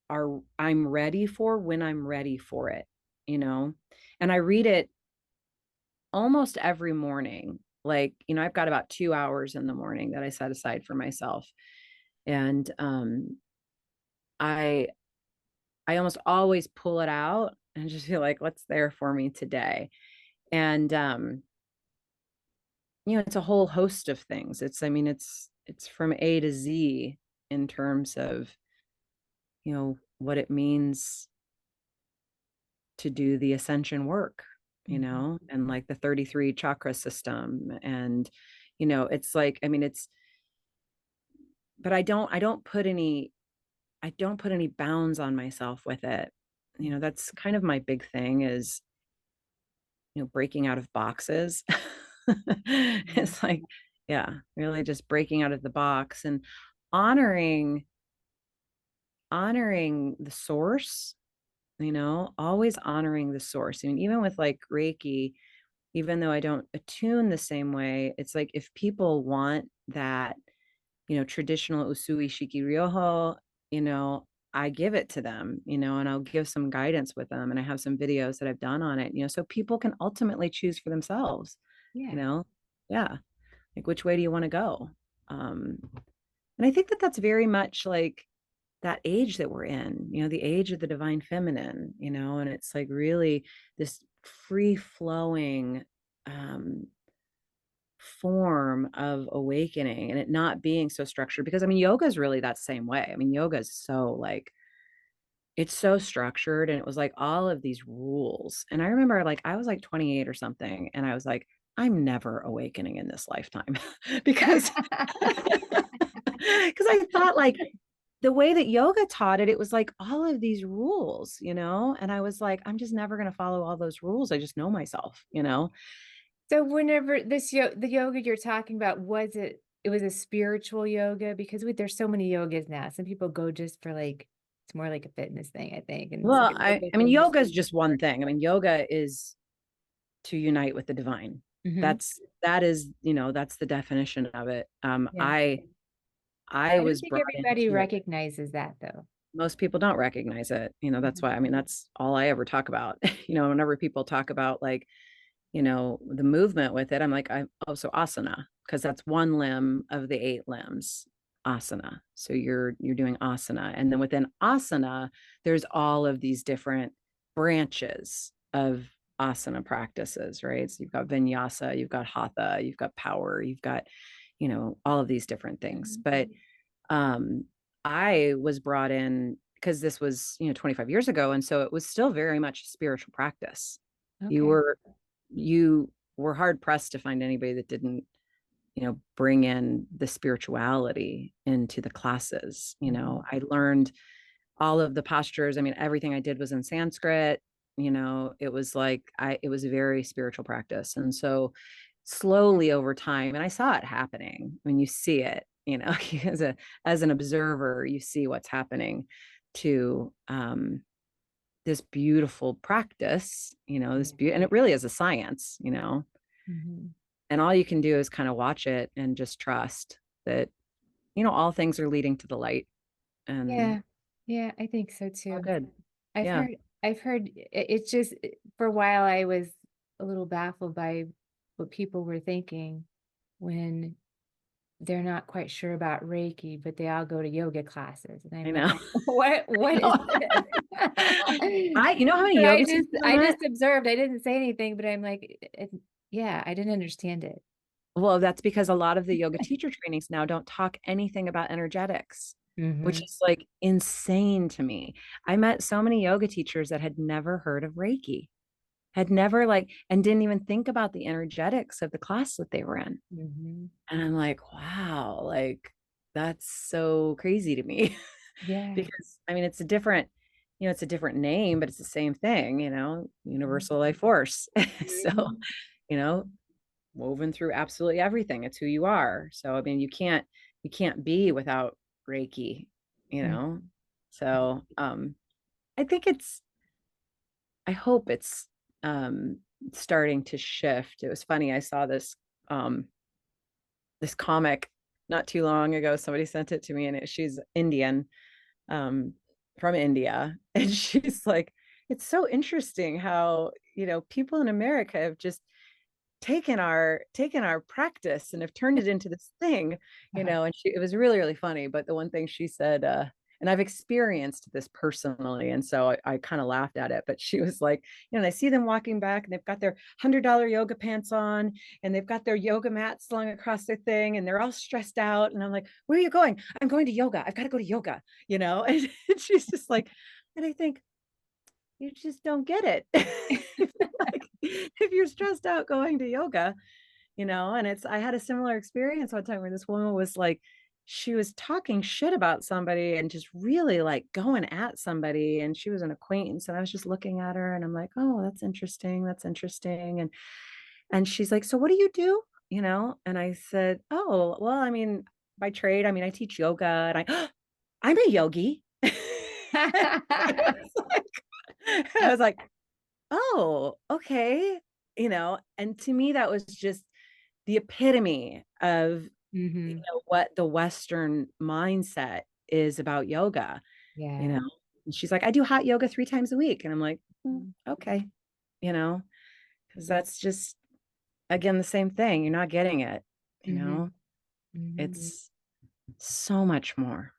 are I'm ready for when I'm ready for it, you know? And I read it almost every morning. Like, I've got about 2 hours in the morning that I set aside for myself. And I I almost always pull it out and just feel like what's there for me today. And it's a whole host of things. It's from A to Z in terms of, what it means to do the ascension work, Mhm. and like the 33 chakra system. And, it's like, I mean, but I don't put any bounds on myself with it. That's kind of my big thing is, breaking out of boxes. Mhm. It's like, yeah, really just breaking out of the box and honoring honoring the source, always honoring the source. I mean, even with like Reiki, even though I don't attune the same way, it's like if people want that, traditional Usui Shiki Ryoho, I give it to them, and I'll give some guidance with them. And I have some videos that I've done on it, so people can ultimately choose for themselves, you Yeah. know? Yeah. Like which way do you want to go? Um, and I think that that's very much like that age that we're in, the age of the divine feminine, and it's like really this free flowing form of awakening, and it not being so structured, because I mean yoga is really that same way. I mean yoga is so like, it's so structured, and it was like all of these rules. And I remember like I was like 28 or something, and I was like, I'm never awakening in this lifetime because I thought like the way that yoga taught it, it was like all of these rules, and I was like, I'm just never going to follow all those rules. I just know myself. So whenever the yoga you're talking about, it was a spiritual yoga? Because there's so many yogas now. Some people go just for like, it's more like a fitness thing, I think. And some Well, people I, go I for mean, more yoga is spiritual. just one thing. I mean, yoga is to unite with the divine. Mhm. That is the definition of it. Yeah. I I don't was think brought everybody into it. recognizes that though. Most people don't recognize it. That's Mhm. why, I mean, that's all I ever talk about. Whenever people talk about like, the movement with it, I'm like, so asana, because that's one limb of the 8 limbs, asana. So you're doing asana. And then within asana, there's all of these different branches of asana practices, right? So you've got vinyasa, you've got hatha, you've got power, you've got, all of these different things. But um, I was brought in because this was, 25 years ago. And so it was still very much a spiritual practice. You Okay. were, you were hard pressed to find anybody that didn't, bring in the spirituality into the classes. Mhm. I learned all of the postures. I mean, everything I did was in Sanskrit. It was like it was a very spiritual practice. And so slowly over time, and I saw it happening when you see it, as an observer, you see what's happening to this beautiful practice, and it really is a science. Mhm. And all you can do is kind of watch it and just trust that, all things are leading to the light, and Yeah. Yeah, I think so all too. good. I've Yeah. heard I've heard it's just for a while I was a little baffled by what people were thinking when they're not quite sure about Reiki, but they all go to yoga classes, and I'm I like, know. what I is know. this?" You know how many But yoga teachers I I met? just observed, I didn't say anything, but I'm like, yeah, I didn't understand it. Well, that's because a lot of the yoga teacher trainings now don't talk anything about energetics, which Mhm. is like insane to me. I met so many yoga teachers that had never heard of Reiki, had never like, and didn't even think about the energetics of the class that they were in. Mhm. And I'm like, wow, like that's so crazy to me. Yeah. Because I mean, it's a different name, but it's the same thing, Mhm. universal life force. So, Mhm. you know, woven through absolutely everything. It's who you are. So I mean, you can't be without Reiki, you Mhm. know. So I think I hope it's starting to shift. It was funny. I saw this comic not too long ago. Somebody sent it to me, and she's Indian, um, from India, and she's like, it's so interesting how people in America have just taken our practice and have turned it into this thing, Uh-huh. and it was really, really funny. But the one thing she said, and I've experienced this personally, and so I kind of laughed at it, but she was like, and I see them walking back and they've got their $100 yoga pants on, and they've got their yoga mat slung across their thing, and they're all stressed out, and I'm like, where are you going? I'm going to yoga. I've got to go to yoga, and she's just like, and I think, you just don't get it. Like, if you're stressed out going to yoga, and I had a similar experience one time where this woman was like, she was talking shit about somebody and just really like going at somebody, and she was an acquaintance, and I was just looking at her and I'm like, oh, that's interesting, and she's like, so what do you do, and I said, oh, well, I mean, by trade, I mean, I teach yoga, and I'm a yogi. I was like, oh, okay. And to me, that was just the epitome of, Mhm. what the Western mindset is about yoga, you Yeah. know. And she's like, I do hot yoga 3 times a week. And I'm like, Mm. okay, you know, because that's just, again, the same thing. You're not getting it, Mhm. Mhm. it's so much more.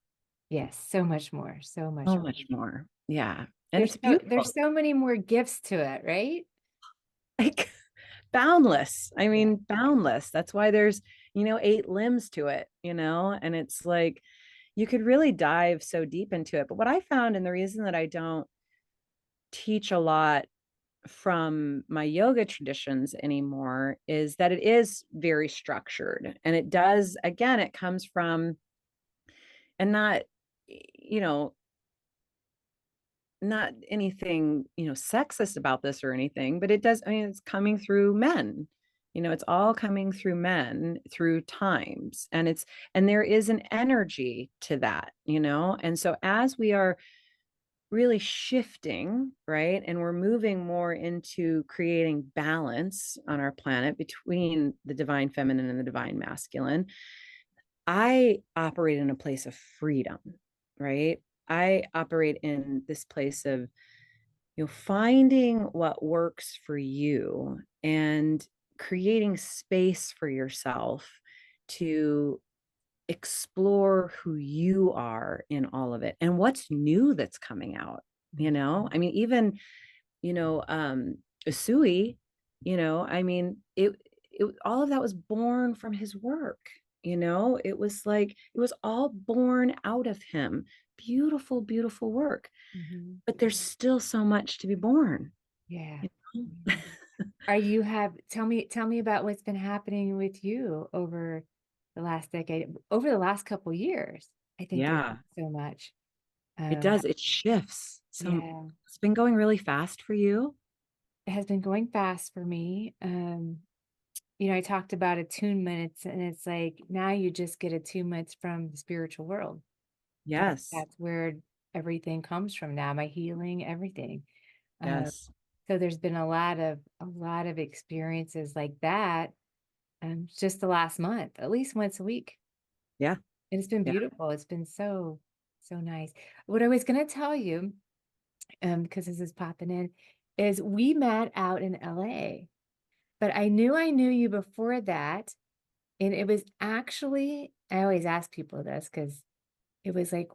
Yes, so much more, so much So more. much more. Yeah. And it's beautiful. There's so many more gifts to it, right? Like boundless. I Yeah. mean, boundless. That's why there's, 8 limbs to it, and it's like you could really dive so deep into it. But what I found, and the reason that I don't teach a lot from my yoga traditions anymore, is that it is very structured. And it does, again, it comes from, and not, you know, not anything, sexist about this or anything, but it does, I mean, it's coming through men. It's all coming through men through times. And there is an energy to that, And so as we are really shifting, right, and we're moving more into creating balance on our planet between the divine feminine and the divine masculine, I operate in a place of freedom, right? I operate in this place of, finding what works for you and creating space for yourself to explore who you are in all of it and what's new that's coming out. I mean, even, you know, um, Usui, I mean, it all of that was born from his work. It was like it was all born out of him. Beautiful, beautiful work. Mhm. But there's still so much to be born. Yeah. you know? Mhm. Are you have tell me about what's been happening with you over the last decade, over the last couple years. I think there's Yeah, so much. it Um, does. It shifts. So yeah, it's been going really fast for you. it has been going fast for me. I talked about attunements, and it's like now you just get attunements from the spiritual world. Yes. That's where everything comes from now, my healing, everything. Uh, Yes. so there's been a lot of experiences like that, just the last month, at least once a week. Yeah. And it's been Yeah. beautiful. It's been so, so nice. What I was going to tell you, because this is popping in, is we met out in LA, but I knew you before that. And it was actually, I always ask people this because it was like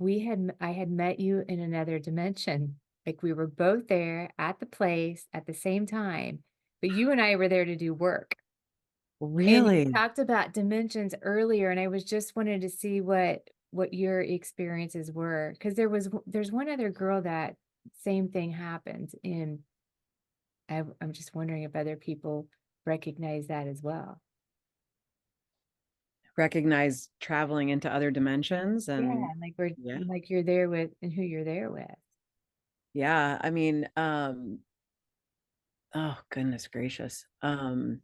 I had met you in another dimension. Like we were both there at the place at the same time, but you and I were there to do work. And you Really? talked about dimensions earlier, and I was just wanted to see what your experiences were, because there's one other girl that same thing happened, and I'm just wondering if other people recognize that as well. Recognize traveling into other dimensions Yeah, and yeah. like you're there with and who you're there with. Yeah. I mean, oh goodness gracious. Hmm.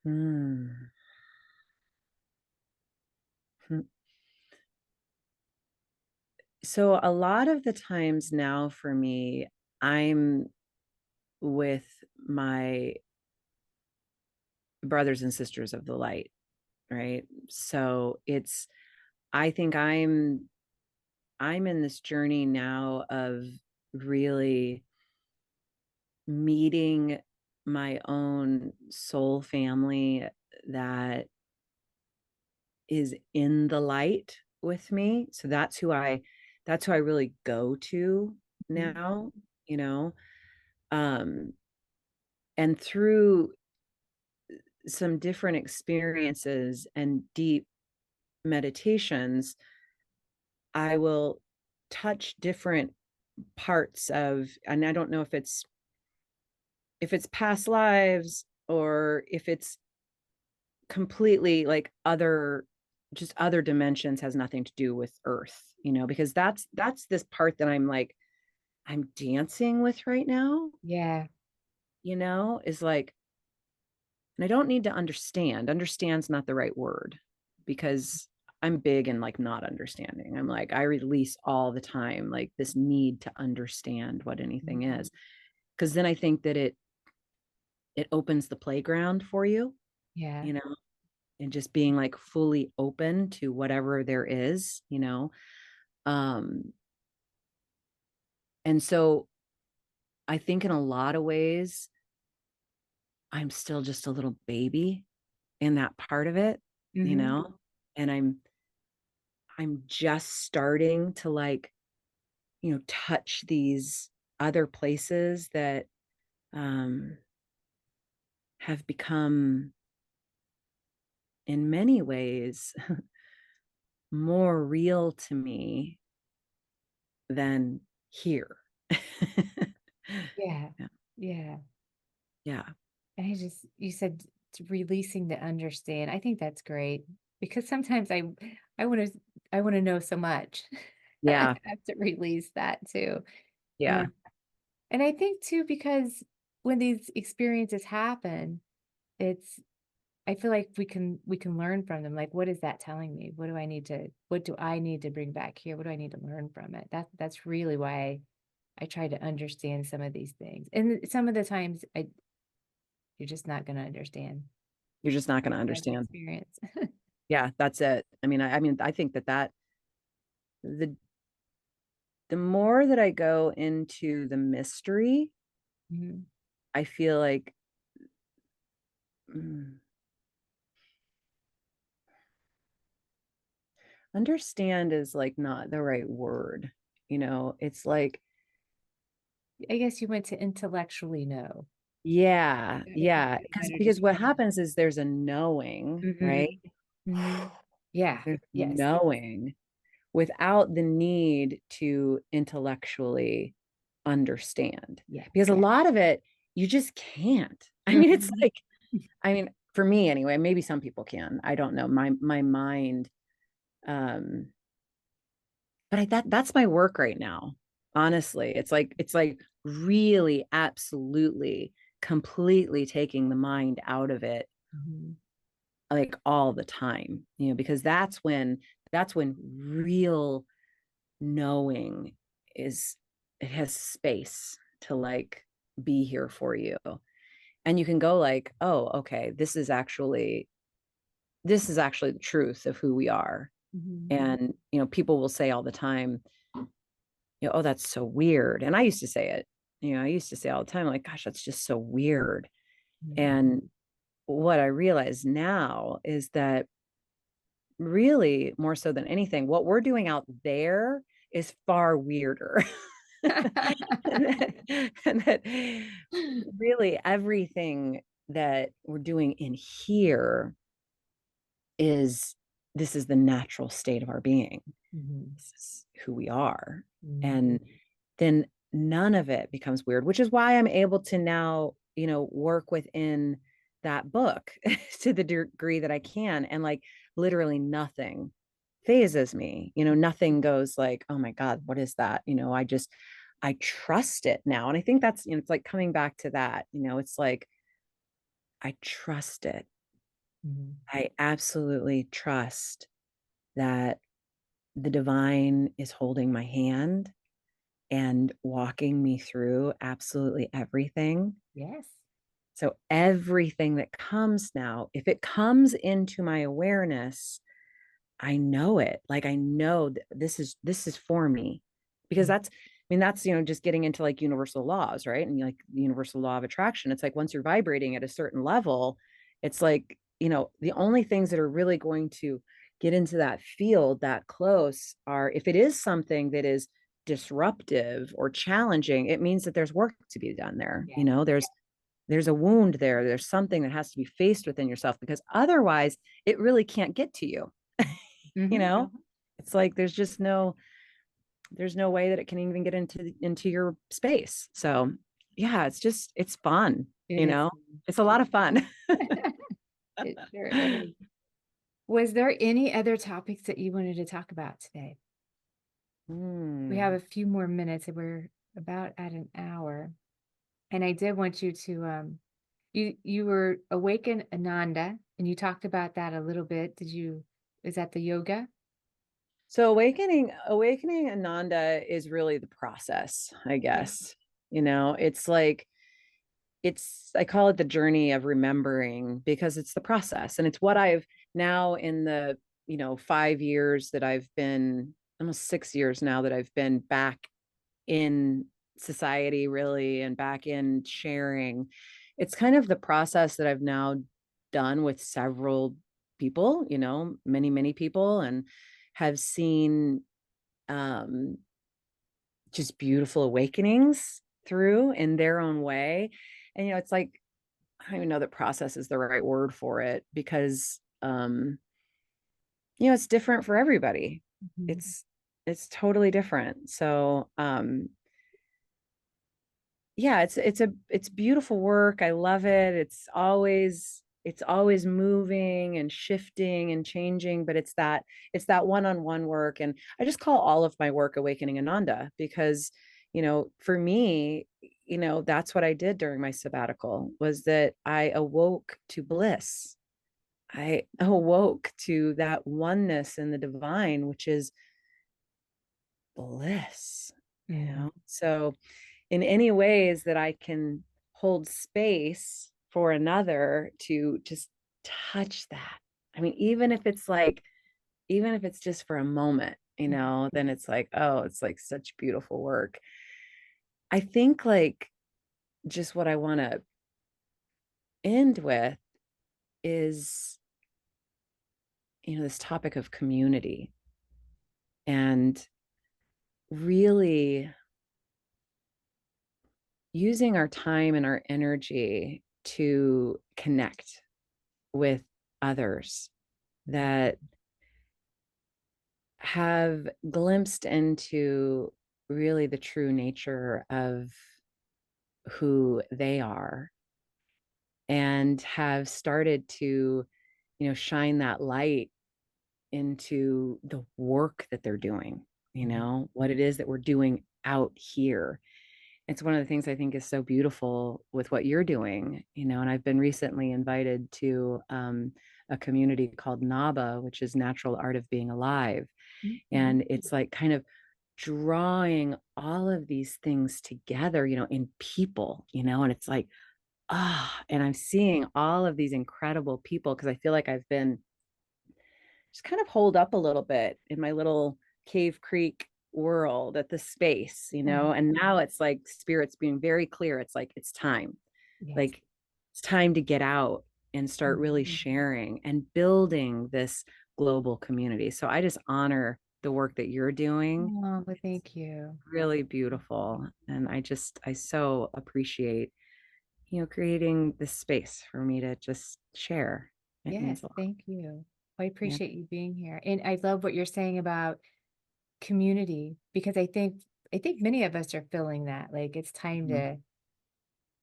Hmm. So a lot of the times now for me, I'm with my brothers and sisters of the light, right? So I think I'm in this journey now of really meeting my own soul family that is in the light with me. So that's who I really go to Mhm. now, you know. Um and through some different experiences and deep meditations, I will touch different parts of, and I don't know if it's past lives or if it's completely like other dimensions, has nothing to do with earth, because that's this part that I'm dancing with right now, Yeah. is like, and I don't need to understand's not the right word, because I'm big in like not understanding. I'm like, I release all the time like this need to understand what anything Mhm. is, because then I think that it opens the playground for you, Yeah. you know and just being like fully open to whatever there is. um and so I think in a lot of ways I'm still just a little baby in that part of it, you Mhm. know and I'm just starting to like, touch these other places that um, have become, in many ways, more real to me than here. Yeah. Yeah. Yeah. Yeah. And you said releasing the understand. I think that's great because sometimes I want to, I want to know so much. And I Yeah. have to release that too. Yeah. Um, and I think too, because when these experiences happen, it's, I feel like we can learn from them. Like, what is that telling me? What do I need to bring back here? What do I need to learn from it? That's really why I try to understand some of these things. And some of the times you're just not going to understand. You're just not going to Have the understand. experience. Yeah, that's it. I mean, I think that the the more that I go into the mystery, Mhm. I feel like mm, understand is like not the right word. It's like, I guess you went to intellectually know. yeah, Better yeah. Because better because what description. happens is there's a knowing, right? Mhm. Mhm. Yeah. There's Yes. knowing without the need to intellectually understand. Yeah. Because a Yeah. lot of it, you just can't. I mean, it's Mhm. like, I mean, for me anyway, maybe some people can. I don't know. My mind, um, but that's my work right now. Honestly, it's like really, absolutely, completely taking the mind out of it, Mhm. like all the time. Because that's when real knowing is it has space to like be here for you, and you can go like, oh, okay, this is actually the truth of who we are. Mhm. And people will say all the time, oh, that's so weird. And I used to say it, I used to say all the time, like, gosh, that's just so weird. Mhm. And what I realize now is that really, more so than anything, what we're doing out there is far weirder. And that really everything that we're doing in here is this is the natural state of our being. Mhm. This is who we are. Mhm. And then none of it becomes weird, which is why I'm able to now, work within that book to the degree that I can. And like literally nothing phases me. Nothing goes like, oh my God, what is that? I trust it now. And I think that's, it's like coming back to that, it's like, I trust it. Mhm. I absolutely trust that the divine is holding my hand and walking me through absolutely everything. Yes. So everything that comes now, if it comes into my awareness, I know it. Like I know this is for me. Because Mhm. that's just getting into like universal laws, right? And like the universal law of attraction. It's like once you're vibrating at a certain level, it's like, the only things that are really going to get into that field that close are if it is something that is disruptive or challenging, it means that there's work to be done there. Yeah. There's a wound there. There's something that has to be faced within yourself because otherwise it really can't get to you. you Mhm. know it's like there's no way that it can even get into your space. So yeah, it's fun. It you is. know it's a lot of fun. It sure is. Was there any other topics that you wanted to talk about today? We have Hmm. a few more minutes and we're about at an hour. And I did want you to you were Awaken Ananda and you talked about that a little bit. Is that the yoga? So awakening Ananda is really the process, I Okay. guess. It's like I call it the journey of remembering because it's the process. And it's what I've now in the, 5 years that I've been, almost 6 years now that I've been back in society, really, and back in sharing. It's kind of the process that I've now done with several people, many, many people. And have seen um, just beautiful awakenings through in their own way. And, it's like, I don't even know that process is the right word for it, because, it's different for everybody. Mhm. It's totally different. So, yeah, it's beautiful work. I love it. It's always moving and shifting and changing, but it's that one-on-one work. And I just call all of my work Awakening Ananda, because, for me, that's what I did during my sabbatical, was that I awoke to bliss. I awoke to that oneness in the divine, which is bliss. Mm. So in any ways that I can hold space for another to just touch that. I mean, even if it's just for a moment, then it's like, oh, it's like such beautiful work. I think, like, just what I want to end with is, this topic of community, and really using our time and our energy to connect with others that have glimpsed into really the true nature of who they are, and have started to, shine that light into the work that they're doing, Mhm. what it is that we're doing out here. It's one of the things I think is so beautiful with what you're doing, and I've been recently invited to a community called NABA, which is Natural Art of Being Alive. Mhm. And it's like kind of drawing all of these things together, in people, and it's like, and I'm seeing all of these incredible people, because I feel like I've been just kind of holed up a little bit in my little Cave Creek world at the space, Mhm. and now it's like spirits being very clear. It's like, it's time. Yes. Like, it's time to get out and start really Mhm. sharing and building this global community. So I just honor the work that you're doing. Oh, well, thank you. Really beautiful. And I so appreciate, creating this space for me to just share. It means Yes, a lot. thank you. I Yeah. appreciate you being here. And I love what you're saying about community, because I think many of us are feeling that. Like, it's time Mhm. to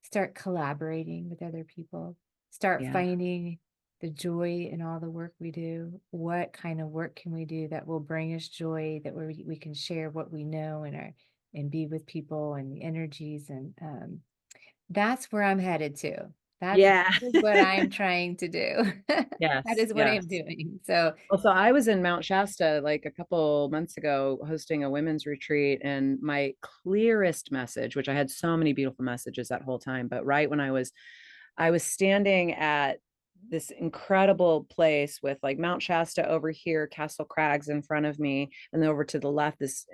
start collaborating with other people, start Yeah. finding the joy in all the work we do. What kind of work can we do that will bring us joy, that we can share what we know and be with people and the energies, and that's where I'm headed to. That Yeah. is what I'm trying to do. That Yes. is what Yes. I'm doing. So, Well, so I was in Mount Shasta like a couple months ago hosting a women's retreat, and my clearest message, which I had so many beautiful messages that whole time, but right when I was standing at this incredible place with like Mount Shasta over here, Castle Crags in front of me, and then over to the left, this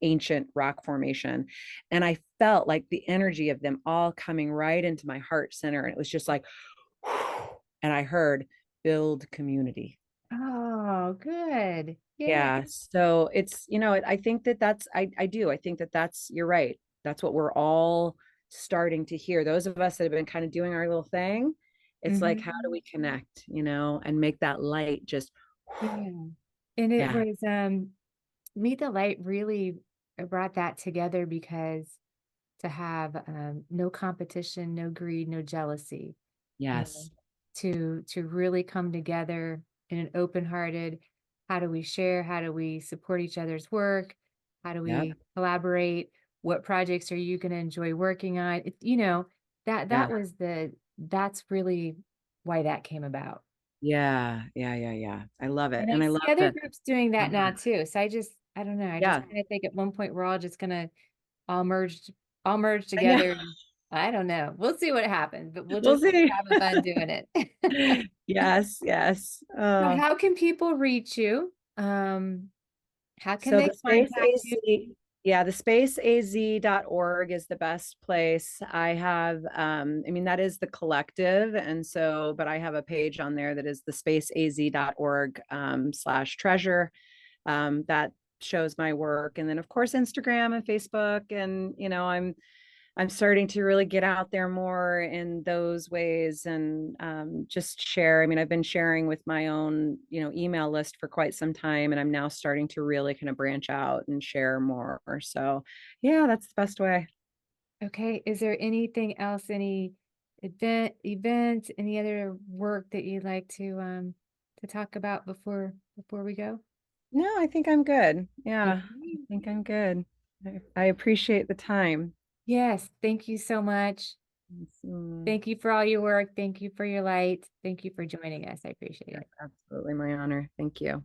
ancient rock formation. And I felt like the energy of them all coming right into my heart center. And it was just like, and I heard, build community. oh, good. Yeah. Yeah. So it's, I think I think that's, you're right. That's what we're all starting to hear. Those of us that have been kind of doing our little thing, it's like, how do Mhm. we connect, and make that light just, Yeah. And it yeah. was, Meet the Light really brought that together, because to have, no competition, no greed, no jealousy, Yes. um, to really come together in an open-hearted, how do we share? How do we support each other's work? How do Yep. we collaborate? What projects are you gonna enjoy working on? Yeah. That's really why that came about. Yeah. Yeah. Yeah. Yeah. I love it. And I And I see love other that. groups doing that now too. So I don't know, I just Yeah. kinda think at one point we're all just gonna all merge all merge I know. together. I don't know. We'll see what happens, but we'll We'll just keep see. having fun doing it. Yes. Yes. So how can people reach you? How can So they the Space contact you? AC, yeah, the spaceaz.org is the best place. I have, I mean, that is the collective. And so, but I have a page on there that is the spaceaz.org /treasure. that shows my work. And then of course Instagram and Facebook. And I'm starting to really get out there more in those ways and just share. I mean, I've been sharing with my own, email list for quite some time, and I'm now starting to really kind of branch out and share more. So, yeah, that's the best way. Okay. Is there anything else, any events, any other work that you'd like to talk about before we go? No, I think I'm good. Yeah, I Okay. think I'm good. I appreciate the time. Yes, thank you so much. Mm, Thank you for all your work. Thank you for your light. Thank you for joining us. I appreciate yeah, it. absolutely my honor. Thank you.